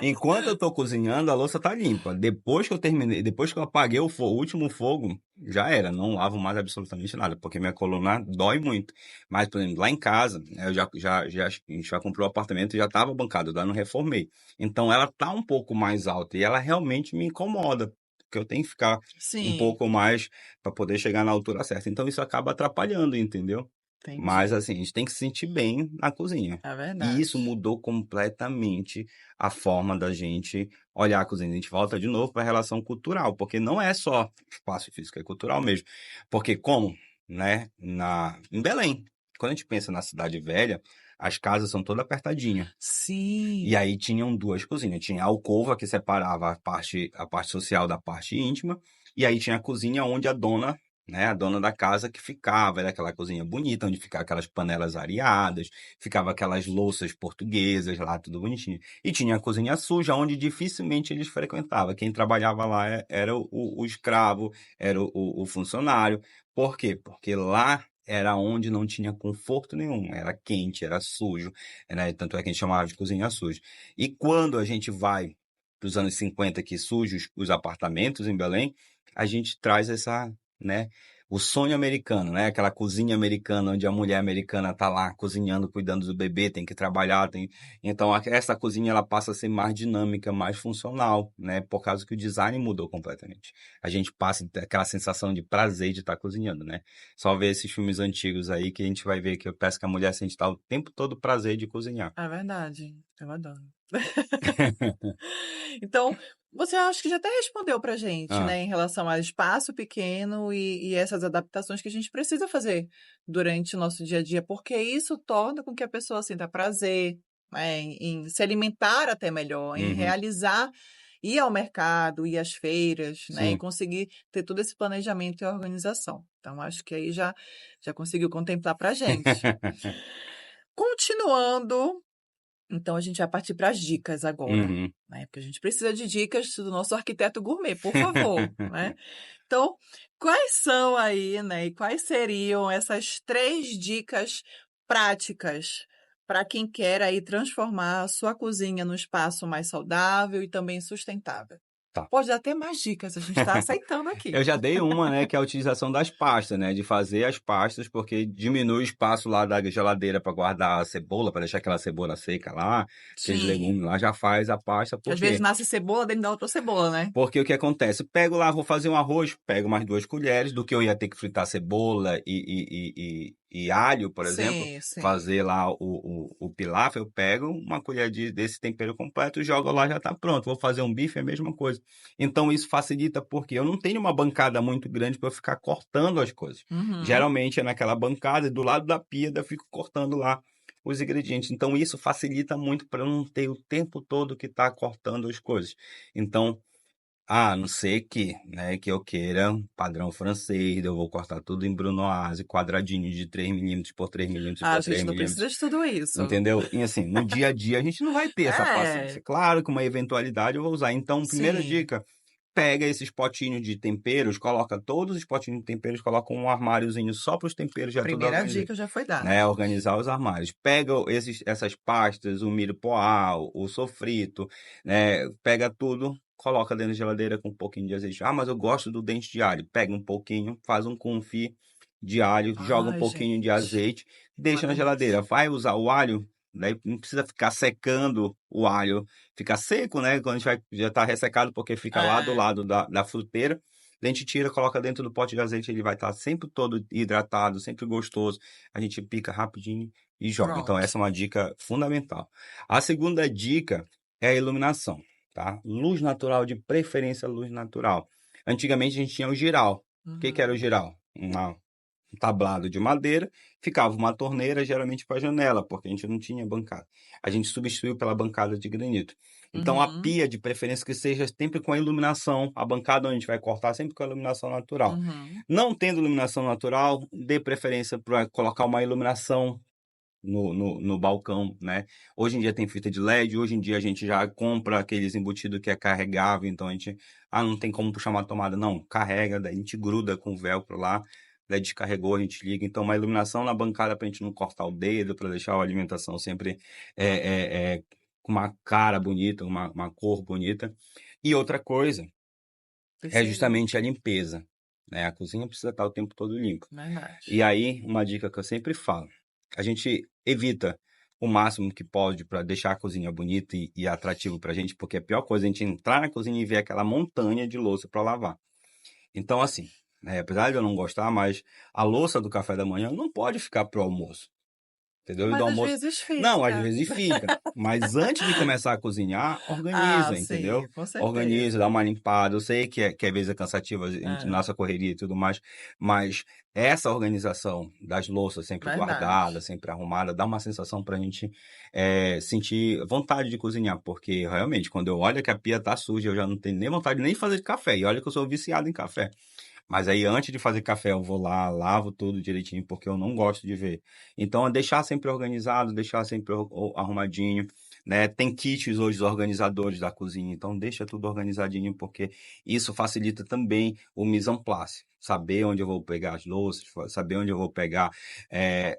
enquanto eu tô cozinhando, a louça tá limpa. Depois que eu terminei, depois que eu apaguei o último fogo, já era. Não lavo mais absolutamente nada, porque minha coluna dói muito. Mas, por exemplo, lá em casa, né, a gente já comprou o apartamento e já tava bancado, eu ainda não reformei. Então, ela tá um pouco mais alta e ela realmente me incomoda. Porque eu tenho que ficar um Sim, pouco mais para poder chegar na altura certa. Então, isso acaba atrapalhando, entendeu? Mas, entendi. assim, a gente tem que se sentir bem na cozinha. É E verdade. isso mudou completamente a forma da gente olhar a cozinha. A gente volta de novo para a relação cultural, porque não é só espaço físico, é cultural mesmo. Porque como, né, em Belém, quando a gente pensa na cidade velha, as casas são todas apertadinhas. E Sim, aí tinham duas cozinhas. Tinha a alcova que separava a parte social da parte íntima, e aí tinha a cozinha onde a dona, né, a dona da casa que ficava, era aquela cozinha bonita, onde ficavam aquelas panelas areadas, ficava aquelas louças portuguesas lá, tudo bonitinho. E tinha a cozinha suja, onde dificilmente eles frequentavam. Quem trabalhava lá era o escravo, era o funcionário. Por quê? Porque lá era onde não tinha conforto nenhum, era quente, era sujo, né? Tanto é que a gente chamava de cozinha suja. E quando a gente vai para os anos 50, que surgem os apartamentos em Belém, a gente traz essa, né? O sonho americano, né? Aquela cozinha americana, onde a mulher americana tá lá cozinhando, cuidando do bebê, tem que trabalhar, tem... Então, essa cozinha, ela passa a ser mais dinâmica, mais funcional, né? Por causa que o design mudou completamente. A gente passa a ter aquela sensação de prazer de estar cozinhando, né? Só ver esses filmes antigos aí que a gente vai ver que parece que a mulher sente o tempo todo prazer de cozinhar. é verdade. Eu adoro. Então, você acha que já até respondeu pra gente, Ah, né, em relação ao espaço pequeno e essas adaptações que a gente precisa fazer durante o nosso dia a dia, porque isso torna com que a pessoa sinta prazer, né, em se alimentar até melhor, em uhum, realizar, ir ao mercado, ir às feiras, né, e sim. conseguir ter todo esse planejamento e organização. Então, acho que aí já conseguiu contemplar pra gente. Continuando, então a gente vai partir para as dicas agora, Uhum. né, porque a gente precisa de dicas do nosso arquiteto gourmet, por favor, né. Então, quais são aí, né, e quais seriam essas 3 dicas práticas para quem quer aí transformar a sua cozinha num espaço mais saudável e também sustentável? Tá. Pode dar até mais dicas, a gente está aceitando Eu aqui. já dei uma, né, que é a utilização das pastas, né, de fazer as pastas, porque diminui o espaço lá da geladeira para guardar a cebola, para deixar aquela cebola seca lá, aqueles Sim, legumes lá, já faz a pasta, que por às vezes quê? nasce cebola dentro da outra cebola, né. Porque o que acontece? Pego lá, vou fazer um arroz, pego mais 2 colheres do que eu ia ter que fritar cebola e alho, por exemplo, Sim, sim. fazer lá o pilaf, eu pego uma colher desse tempero completo, jogo lá, já está pronto. Vou fazer um bife, é a mesma coisa. Então isso facilita porque eu não tenho uma bancada muito grande para eu ficar cortando as coisas. Uhum. Geralmente é naquela bancada e do lado da pia eu fico cortando lá os ingredientes. Então, isso facilita muito para eu não ter o tempo todo que tá cortando as coisas. Então, a não ser que, né, que eu queira um padrão francês, eu vou cortar tudo em brunoise, quadradinho de 3 milímetros por 3 milímetros Ah, por a 3 gente não precisa milímetros, de tudo isso. entendeu? E assim, no dia a dia a gente não vai ter essa paciência. É, Claro que uma eventualidade eu vou usar. Então, primeira sim. dica, pega esses potinhos de temperos, coloca todos os potinhos de temperos, coloca um armáriozinho só para os temperos, já tudo Primeira organizado, dica já foi dada. né? Organizar os armários. Pega essas pastas, o milho poá, o sofrito, né? Pega tudo, coloca dentro da geladeira com um pouquinho de azeite. Ah, mas eu gosto do dente de alho. Pega um pouquinho, faz um confit de alho, joga um Ai, pouquinho de gente, azeite, deixa uma na geladeira. delícia. Vai usar o alho, daí não precisa ficar secando o alho, fica seco, né? Quando a gente vai, já tá ressecado porque fica lá do É, lado da fruteira. A gente tira, coloca dentro do pote de azeite, ele vai estar sempre todo hidratado, sempre gostoso. A gente pica rapidinho e joga. Então, pronto. essa é uma dica fundamental. A segunda dica é a iluminação, tá? Luz natural, de preferência luz natural. Antigamente a gente tinha o giral. O que que era o Uhum, giral? Um tablado de madeira, ficava uma torneira geralmente para a janela, porque a gente não tinha bancada. A gente substituiu pela bancada de granito. Então a uhum, pia, de preferência que seja sempre com a iluminação, a bancada onde a gente vai cortar sempre com a iluminação natural. uhum. Não tendo iluminação natural, dê preferência para colocar uma iluminação no balcão, né? Hoje em dia tem fita de LED, hoje em dia a gente já compra aqueles embutidos que é carregável, então a gente, não tem como puxar uma tomada, não, carrega, daí a gente gruda com o velcro lá, daí descarregou, a gente liga, então uma iluminação na bancada pra gente não cortar o dedo, para deixar a alimentação sempre com uma cara bonita, uma cor bonita. E outra coisa é Terceiro, justamente a limpeza, né? A cozinha precisa estar o tempo todo limpa. verdade. E aí, uma dica que eu sempre falo, a gente evita o máximo que pode para deixar a cozinha bonita e atrativo para a gente, porque a pior coisa é a gente entrar na cozinha e ver aquela montanha de louça para lavar. Então, assim, né, apesar de eu não gostar, mas a louça do café da manhã não pode ficar pro almoço. Entendeu? E do Mas às almoço. vezes Não, às fica. vezes fica. Mas antes de começar a cozinhar, Ah, organiza, sim, entendeu? com Organiza, dá certeza. uma limpada. Eu sei que às vezes é cansativo, a gente, É, nossa correria e tudo mais, mas essa organização das louças sempre guardadas, verdade. sempre arrumada, dá uma sensação pra gente sentir vontade de cozinhar, porque realmente, quando eu olho que a pia tá suja, eu já não tenho nem vontade nem de fazer café. E olha que eu sou viciado em café. Mas aí, antes de fazer café, eu vou lá, lavo tudo direitinho, porque eu não gosto de ver. Então, é deixar sempre organizado, deixar sempre arrumadinho, né? Tem kits hoje organizadores da cozinha, então deixa tudo organizadinho, porque isso facilita também o mise en place. Saber onde eu vou pegar as louças, saber onde eu vou pegar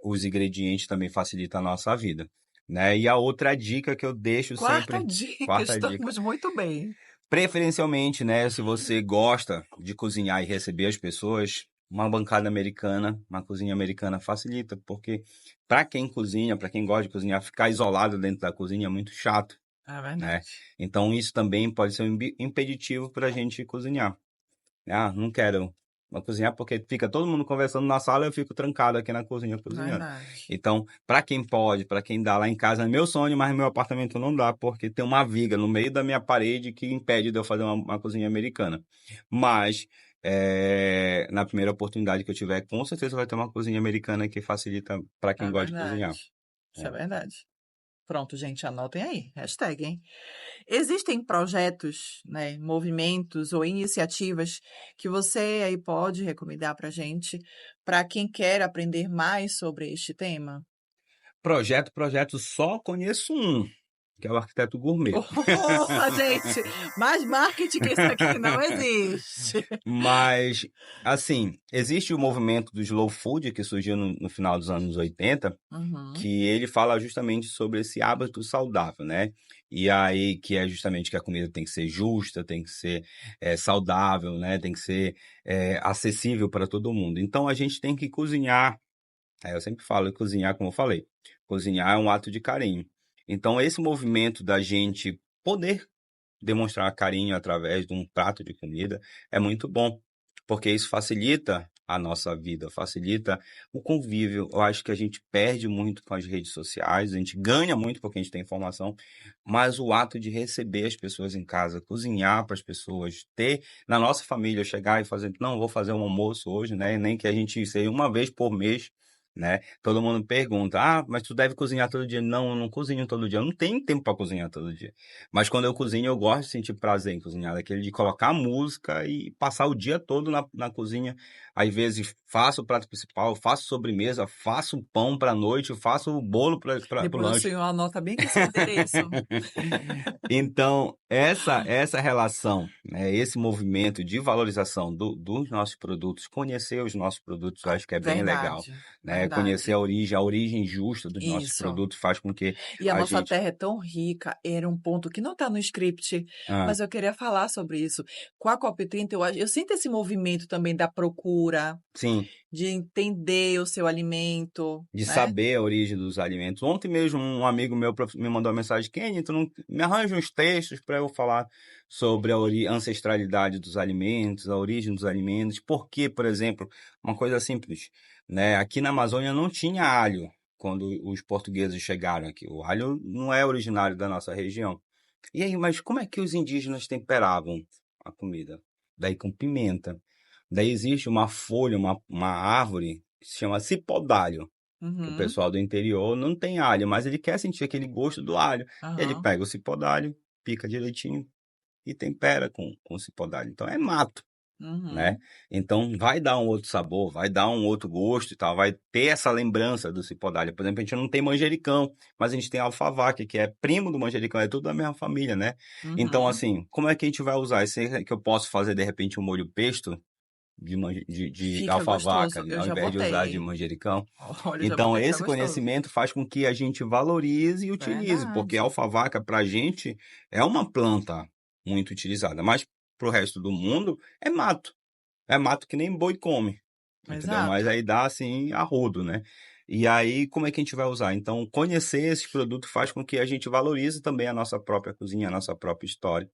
os ingredientes também facilita a nossa vida, né? E a outra dica que eu deixo Quarta sempre, dica, quarta dica, estamos muito bem. preferencialmente, né, se você gosta de cozinhar e receber as pessoas, uma bancada americana, uma cozinha americana facilita, porque para quem cozinha, para quem gosta de cozinhar, ficar isolado dentro da cozinha é muito chato, É né? verdade. Então isso também pode ser um impeditivo para a gente cozinhar. Não quero cozinhar porque fica todo mundo conversando na sala e eu fico trancado aqui na cozinha cozinhando. Verdade. Então, para quem pode, para quem dá lá em casa, é meu sonho, mas no meu apartamento não dá, porque tem uma viga no meio da minha parede que impede de eu fazer uma cozinha americana. Mas, na primeira oportunidade que eu tiver, com certeza vai ter uma cozinha americana que facilita para quem É gosta de cozinhar. verdade. Isso é É. verdade. Pronto, gente, anotem aí. Hashtag, hein? Existem projetos, né, movimentos ou iniciativas que você aí pode recomendar para gente, para quem quer aprender mais sobre este tema? Projeto, só conheço um, que é o Arquiteto Gourmet. Porra, gente! Mais marketing que isso aqui não existe. Mas, assim, existe o movimento do slow food que surgiu no final dos anos 80, Uhum, que ele fala justamente sobre esse hábito saudável, né? E aí, que é justamente que a comida tem que ser justa, tem que ser saudável, né? Tem que ser acessível para todo mundo. Então, a gente tem que cozinhar. Eu sempre falo cozinhar, como eu falei. Cozinhar é um ato de carinho. Então, esse movimento da gente poder demonstrar carinho através de um prato de comida é muito bom, porque isso facilita a nossa vida, facilita o convívio. Eu acho que a gente perde muito com as redes sociais, a gente ganha muito porque a gente tem informação, mas o ato de receber as pessoas em casa, cozinhar para as pessoas, ter na nossa família, chegar e fazer, não, vou fazer um almoço hoje, né? Nem que a gente seja uma vez por mês, né? Todo mundo pergunta, mas tu deve cozinhar todo dia. Não, eu não cozinho todo dia. Eu não tenho tempo para cozinhar todo dia. Mas quando eu cozinho, eu gosto de sentir prazer em cozinhar. Daquele de colocar música e passar o dia todo na cozinha. Às vezes faço o prato principal, faço sobremesa, faço pão para noite, faço o bolo para o Depois o lanche. senhor anota bem que esse endereço. Então, essa relação, né, esse movimento de valorização dos nossos produtos, conhecer os nossos produtos, eu acho que é bem legal, Verdade, né? Conhecer verdade. a origem justa dos nossos Isso. produtos faz com que E a a nossa gente... terra é tão rica, era um ponto que não está no script, Ah, mas eu queria falar sobre isso. Com a COP30, eu sinto esse movimento também da procura, sim, de entender o seu alimento, de né? saber a origem dos alimentos. Ontem mesmo um amigo meu me mandou uma mensagem: Kenny, tu não me arranja uns textos para eu falar sobre a ancestralidade dos alimentos, a origem dos alimentos. Porque, por exemplo, uma coisa simples, né? Aqui na Amazônia não tinha alho quando os portugueses chegaram aqui. O alho não é originário da nossa região. E aí, mas como é que os indígenas temperavam a comida? Daí com pimenta. Daí existe uma folha, uma árvore que se chama cipó-d'alho, que o Uhum, pessoal do interior não tem alho, mas ele quer sentir aquele gosto do alho. Ele aham, pega o cipó-d'alho, pica direitinho e tempera com o cipó-d'alho. Então é mato, né? uhum. Então vai dar um outro sabor, vai dar um outro gosto e tal, vai ter essa lembrança do cipó-d'alho. Por exemplo, a gente não tem manjericão, mas a gente tem alfavaca, que é primo do manjericão, é tudo da mesma família, né? Então, Uhum. assim, como é que a gente vai usar? Isso que eu posso fazer, de repente, um molho pesto de Fica alfavaca, gostoso. Eu ao já invés de usar botei, de hein? manjericão. Olha, já Então, botei, fica esse gostoso. conhecimento faz com que a gente valorize e utilize, porque a Verdade. alfavaca, para a gente, é uma planta muito utilizada, mas para o resto do mundo, é mato. É mato que nem boi come, entendeu? Mas Exato. aí dá, assim, a rodo, né? E aí, como é que a gente vai usar? Então, conhecer esses produtos faz com que a gente valorize também a nossa própria cozinha, a nossa própria história,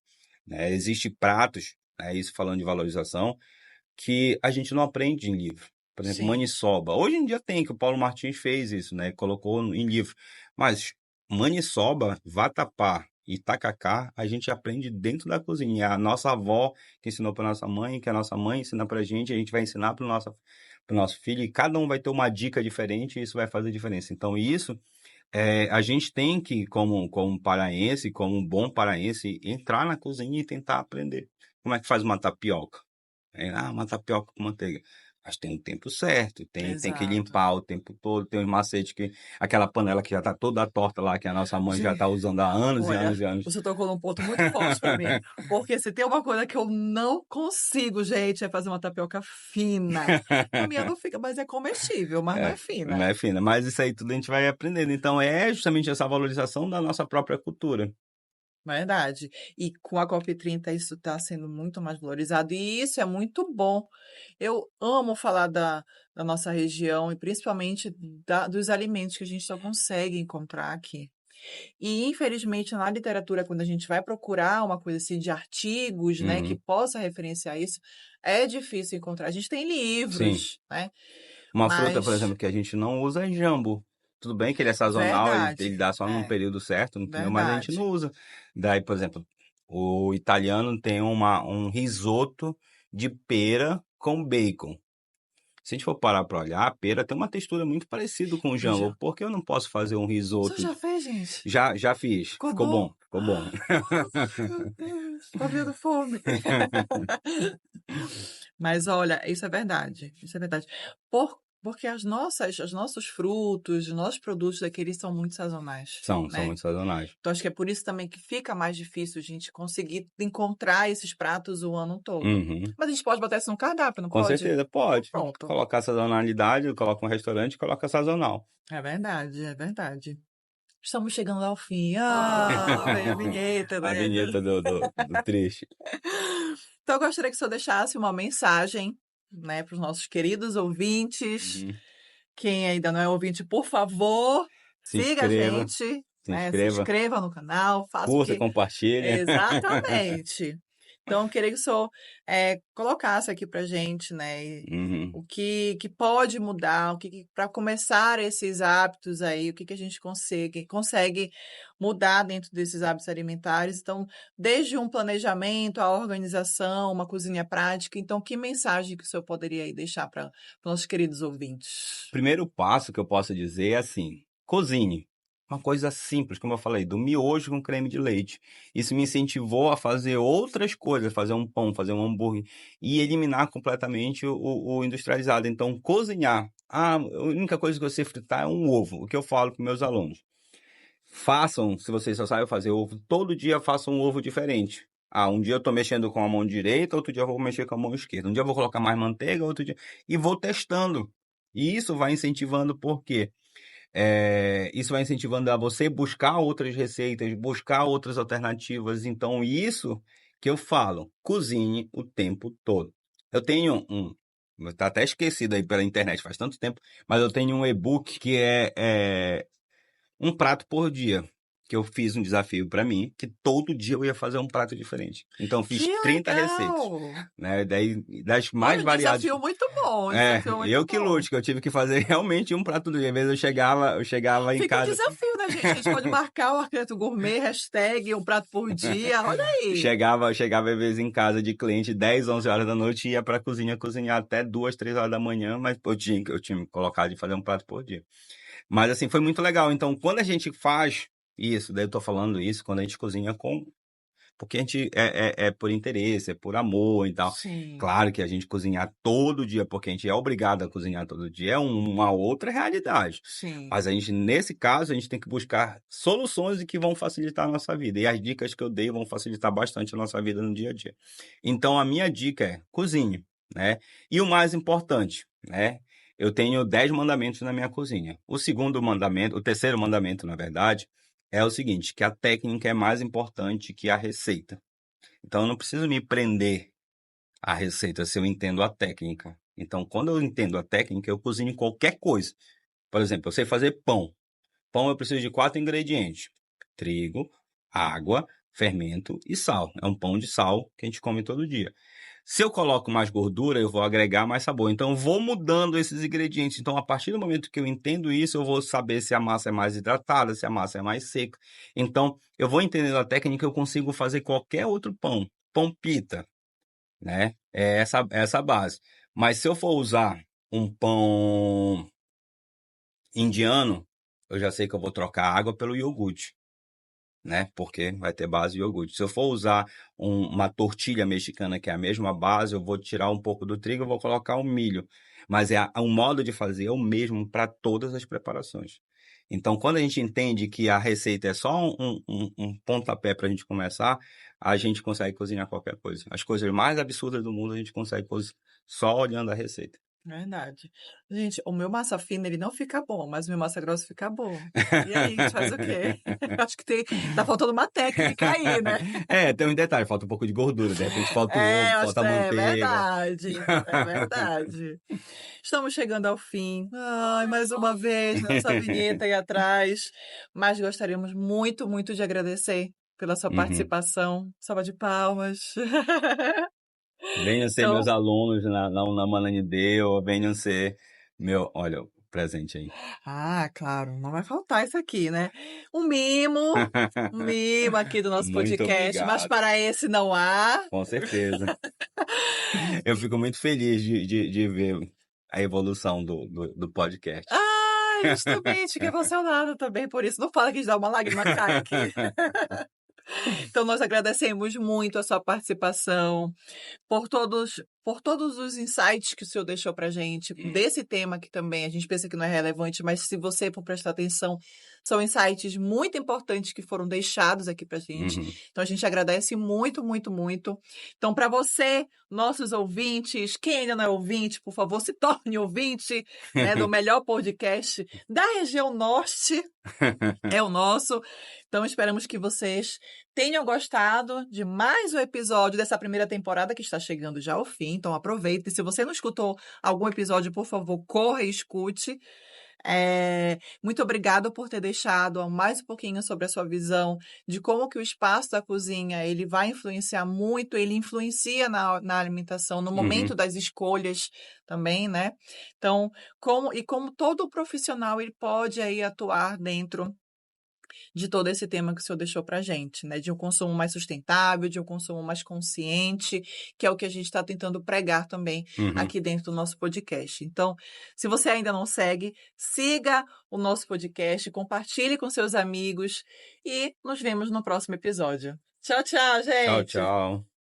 né? Existem pratos, isso falando de valorização, que a gente não aprende em livro. Por exemplo, Sim. maniçoba. Hoje em dia tem, que o Paulo Martins fez isso, né? Colocou em livro. Mas maniçoba, vatapá e tacacá, a gente aprende dentro da cozinha. É a nossa avó que ensinou para nossa mãe, que a nossa mãe ensina para a gente vai ensinar para o nosso filho, e cada um vai ter uma dica diferente e isso vai fazer diferença. Então, isso, a gente tem que, como paraense, como um bom paraense, entrar na cozinha e tentar aprender. Como é que faz uma tapioca? Uma tapioca com manteiga. Mas tem um tempo certo, tem que Exato. limpar o tempo todo, tem os macetes que... Aquela panela que já tá toda torta lá, que a nossa mãe já Gente, tá usando há anos e olha, anos e anos. você tocou num ponto muito forte pra mim. Porque se tem uma coisa que eu não consigo, gente, é fazer uma tapioca fina. A minha não fica, mas é comestível, mas não é Não fina. é fina, mas isso aí tudo a gente vai aprendendo. Então é justamente essa valorização da nossa própria cultura. Verdade. E com a COP30 isso está sendo muito mais valorizado, e isso é muito bom. Eu amo falar da nossa região e principalmente dos alimentos que a gente só consegue encontrar aqui. E, infelizmente, na literatura, quando a gente vai procurar uma coisa assim de artigos, né, que Uhum. possa referenciar isso, é difícil encontrar. A gente tem Sim. livros, né? Uma fruta, por Mas, exemplo, que a gente não usa é jambo. Tudo bem que ele é sazonal, ele verdade, dá só num é, período certo, entendeu? Mas a gente não verdade. usa. Daí, por exemplo, o italiano tem um risoto de pera com bacon. Se a gente for parar para olhar, a pera tem uma textura muito parecida com o Eu jambo. já. Por que eu não posso fazer um O senhor risoto? já fez, gente? Já fiz. Ficou Ficou bom? bom, ficou bom. Meu Deus, tô vendo fome. Mas olha, isso é verdade, isso é verdade. Porque os nossos frutos, os nossos produtos daqui, eles são muito sazonais, São né? muito sazonais. Então acho que é por isso também que fica mais difícil a gente conseguir encontrar esses pratos o ano todo. Uhum. Mas a gente pode botar isso no cardápio, não Com pode? certeza, Então pode. pronto. Colocar sazonalidade, coloca um restaurante, coloca sazonal. É verdade, é verdade. Estamos chegando ao fim. Ah, vem a vinheta, A né? vinheta do triste. Então, eu gostaria que o senhor deixasse uma mensagem, né, para os nossos queridos ouvintes. Uhum. Quem ainda não é ouvinte, por favor, Se siga a inscreva, gente, se né? Se inscreva, inscreva no canal, faça o curta, que. compartilha. Exatamente. Então, eu queria que o senhor colocasse aqui pra gente, né, Uhum. o que pode mudar, para começar esses hábitos aí, o que a gente consegue mudar dentro desses hábitos alimentares. Então, desde um planejamento, a organização, uma cozinha prática. Então, que mensagem que o senhor poderia aí deixar para os nossos queridos ouvintes? Primeiro passo que eu posso dizer é assim: cozinhe. Uma coisa simples, como eu falei, do miojo com creme de leite. Isso me incentivou a fazer outras coisas, fazer um pão, fazer um hambúrguer e eliminar completamente o industrializado. Então, cozinhar. A única coisa que você fritar é um ovo. O que eu falo para meus alunos: façam, se vocês só sabem fazer ovo, todo dia façam um ovo diferente. Um dia eu estou mexendo com a mão direita, outro dia eu vou mexer com a mão esquerda. Um dia eu vou colocar mais manteiga, outro dia. E vou testando. E isso vai incentivando, por quê? Isso vai incentivando a você buscar outras receitas, buscar outras alternativas. Então, isso que eu falo, cozinhe o tempo todo. Eu tenho está até esquecido aí pela internet faz tanto tempo, mas eu tenho um e-book que é um prato por dia. Que eu fiz um desafio para mim, que todo dia eu ia fazer um prato diferente. Então, eu fiz Que 30 receitas. legal! Né? Daí, das mais Olha, um variadas. desafio muito bom, um desafio muito Eu que bom. lute, que eu tive que fazer realmente um prato do dia. Às vezes eu chegava em Fica um casa. desafio, né, gente? A gente pode marcar o Arquiteto Gourmet, hashtag um prato por dia, olha aí. Chegava às vezes em casa de cliente 10, 11 horas da noite e ia pra cozinha cozinhar até 2, 3 horas da manhã, mas eu tinha que colocar de fazer um prato por dia. Mas assim, foi muito legal. Então, quando a gente faz isso, daí eu tô falando isso, quando a gente cozinha porque a gente é por interesse, é por amor e tal. Sim. Claro que a gente cozinhar todo dia, porque a gente é obrigado a cozinhar todo dia, é uma outra realidade. Sim. Mas nesse caso, a gente tem que buscar soluções que vão facilitar a nossa vida. E as dicas que eu dei vão facilitar bastante a nossa vida no dia a dia. Então, a minha dica é cozinhe, né? E o mais importante, né? Eu tenho 10 mandamentos na minha cozinha. O terceiro mandamento, na verdade, é o seguinte, que a técnica é mais importante que a receita. Então, eu não preciso me prender à receita se eu entendo a técnica. Então, quando eu entendo a técnica, eu cozinho qualquer coisa. Por exemplo, eu sei fazer pão. Pão eu preciso de 4 ingredientes: trigo, água, fermento e sal. É um pão de sal que a gente come todo dia. Se eu coloco mais gordura, eu vou agregar mais sabor. Então, eu vou mudando esses ingredientes. Então, a partir do momento que eu entendo isso, eu vou saber se a massa é mais hidratada, se a massa é mais seca. Então, eu vou entendendo a técnica, eu consigo fazer qualquer outro pão. Pão pita, né? É essa a base. Mas se eu for usar um pão indiano, eu já sei que eu vou trocar água pelo iogurte, né? Porque vai ter base de iogurte. Se eu for usar uma tortilha mexicana, que é a mesma base, eu vou tirar um pouco do trigo e vou colocar o milho. Mas o modo de fazer é o mesmo para todas as preparações. Então, quando a gente entende que a receita é só um pontapé para a gente começar, a gente consegue cozinhar qualquer coisa. As coisas mais absurdas do mundo a gente consegue cozinhar só olhando a receita. Verdade. Gente, o meu massa fina, ele não fica bom, mas o meu massa grossa fica bom. E aí, a gente faz o quê? Acho que tá faltando uma técnica aí, né? Tem um detalhe, falta um pouco de gordura, de repente falta o É, ovo, acho falta a que é manteiga. verdade, é verdade. Estamos chegando ao fim. Ai, mais uma vez, nossa vinheta aí atrás. Mas gostaríamos muito, muito de agradecer pela sua Uhum. participação. Salva de palmas. Venham ser Então, meus alunos na Mananideu, venham ser olha, o presente aí. claro, não vai faltar isso aqui, né? Um mimo aqui do nosso Muito podcast, mas obrigado. para esse não há. Com certeza. Eu fico muito feliz de ver a evolução do podcast. Justamente, fiquei emocionada também por isso. Não fala que a gente dá uma lágrima cai aqui. Então, nós agradecemos muito a sua participação, por todos os insights que o senhor deixou pra gente, desse tema que também a gente pensa que não é relevante, mas se você for prestar atenção, são insights muito importantes que foram deixados aqui pra gente. Uhum. Então, a gente agradece muito, muito, muito. Então, para você, nossos ouvintes, quem ainda não é ouvinte, por favor, se torne ouvinte, né, do melhor podcast da região norte. É o nosso. Então, esperamos que vocês tenham gostado de mais um episódio dessa primeira temporada que está chegando já ao fim. Então, aproveite. Se você não escutou algum episódio, por favor, corra e escute. Muito obrigada por ter deixado mais um pouquinho sobre a sua visão de como que o espaço da cozinha ele vai influenciar muito, ele influencia na alimentação, no momento Uhum. das escolhas também, né? Então, como todo profissional ele pode aí atuar dentro de todo esse tema que o senhor deixou para a gente, né? De um consumo mais sustentável, de um consumo mais consciente, que é o que a gente está tentando pregar também Uhum. aqui dentro do nosso podcast. Então, se você ainda não segue, siga o nosso podcast, compartilhe com seus amigos e nos vemos no próximo episódio. Tchau, tchau, Tchau, gente! tchau.